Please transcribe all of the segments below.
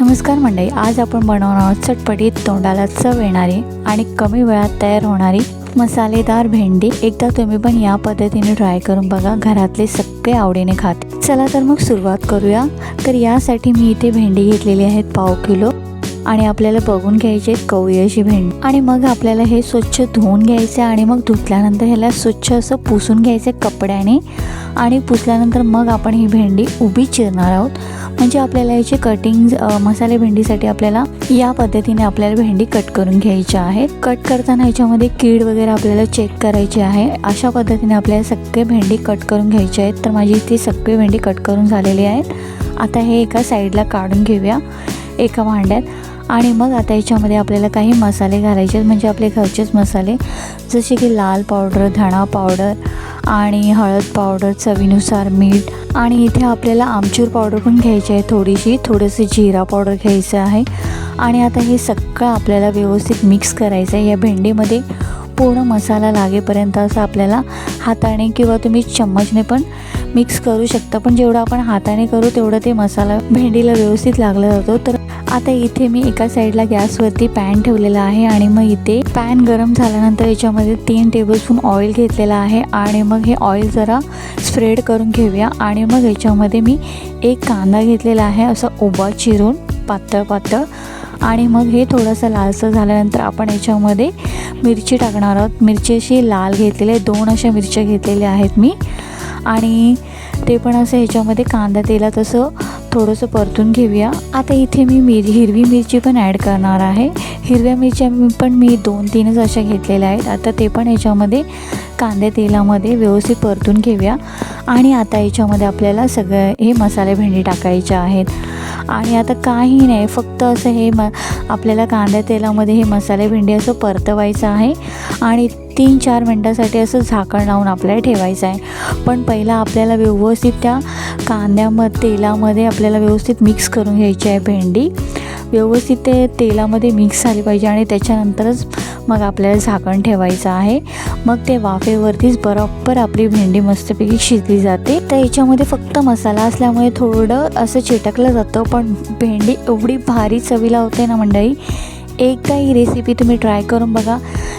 नमस्कार मंडळी, आज आपण बनवणार आहोत चटपटीत, तोंडाला चव येणारी आणि कमी वेळात तयार होणारी मसालेदार भेंडी। एकदा तुम्ही पण या पद्धतीने ट्राय करून बघा, घरातले सगळे आवडीने खाते। चला तर मग सुरुवात करूया। तर यासाठी मी इथे भेंडी घेतलेली आहेत पाव किलो आणि आपल्याला बघून घ्यायची कवळी अशी भेंडी आणि मग आपल्याला हे स्वच्छ धुवून घ्यायचे आणि मग धुतल्यानंतर ह्याला स्वच्छ असं पुसून घ्यायचे कपड्याने आणि पुसल्यानंतर मग आपण ही भेंडी उभी चिरणार आहोत। म्हणजे आपल्याला याची कटिंग मसाले भेंडीसाठी आपल्याला या पद्धतीने आपल्याला भेंडी कट करून घ्यायची आहे। कट करताना याच्यामध्ये कीड वगैरे आपल्याला चेक करायची आहे। अशा पद्धतीने आपल्याला सगळे भेंडी कट करून घ्यायची आहेत। तर माझी इथे सगळी भेंडी कट करून झालेली आहेत। आता हे एका साईडला काढून घेऊया एका भांड्यात आणि मग आता याच्यामध्ये आपल्याला काही मसाले घालायचे, म्हणजे आपले घरचेच मसाले, जसे की लाल पावडर, धणा पावडर आणि हळद पावडर, चवीनुसार मीठ आणि इथे आपल्याला आमचूर पावडर पण घ्यायची आहे, थोडीशी जिरा पावडर घ्यायचं आहे। आणि आता हे सगळं आपल्याला व्यवस्थित मिक्स करायचं आहे। या भेंडीमध्ये पूर्ण मसाला लागेपर्यंत असं आपल्याला हाताने किंवा तुम्ही चम्मचने पण मिक्स करू शकता, पण जेवढं आपण हाताने करू तेवढं ते मसाला भेंडीला व्यवस्थित लागला जातो। तर आता इथे मी एका साईडला गॅसवरती पॅन ठेवलेला आहे आणि मग इथे पॅन गरम झाल्यानंतर याच्यामध्ये 3 टेबलस्पून ऑइल घेतलेला आहे आणि मग हे ऑइल जरा स्प्रेड करून घेऊया आणि मग याच्यामध्ये मी एक कांदा घेतलेला आहे असा उभा चिरून पातळ आणि मग हे थोडंसं लालसर झाल्यानंतर आपण याच्यामध्ये मिरची टाकणार आहोत। मिरची अशी लाल घेतलेली आहे, 2 अशा मिरच्या घेतलेल्या आहेत मी आणि ते पण असं ह्याच्यामध्ये कांदा तेलात असं थोडंसं परतून घेऊया। आता इथे मी हिरवी मिरची पण ॲड करणार आहे। हिरव्या मिरच्या पण मी 2-3 अशा घेतलेल्या आहेत। आता ते पण याच्यामध्ये कांद्या तेलामध्ये व्यवस्थित परतून घेऊया आणि आता याच्यामध्ये आपल्याला सगळं हे मसाले भेंडी टाकायचे आहेत आणि आता काही नाही, फक्त असं हे आपल्याला कांद्या तेलामध्ये हे मसाले भेंडी असं परतवायचं आहे आणि 3-4 मिनटासाठी असं झाकण लावून आपल्याला ठेवायचं आहे। पण पहिला आपल्याला व्यवस्थित त्या तेलामध्ये आपल्याला व्यवस्थित मिक्स करून घ्यायची आहे भेंडी। व्यवस्थित ते तेलामध्ये मिक्स झाली पाहिजे आणि त्याच्यानंतरच मग आपल्याला झाकण ठेवायचं आहे। मग ते वाफेवरतीच बरोबर आपली भेंडी मस्तपैकी शिजली जाते। तर याच्यामध्ये फक्त मसाला असल्यामुळे थोडं असं चिटकलं जातं, पण भेंडी एवढी भारी चवीला होते ना मंडळी। एकदा ही रेसिपी तुम्ही ट्राय करून बघा।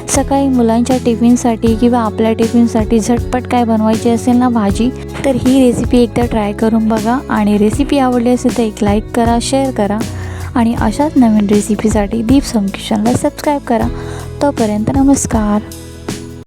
सकाळी मुलांच्या टिफिनसाठी किंवा आपल्या टिफिनसाठी झटपट काय बनवायची असेल ना भाजी, तर ही रेसिपी एकदा ट्राय करून बघा आणि रेसिपी आवडली असेल तर एक लाईक करा, शेअर करा आणि अशाच नवीन रेसिपीसाठी दीप संकिशनला सबस्क्राईब करा। तोपर्यंत नमस्कार।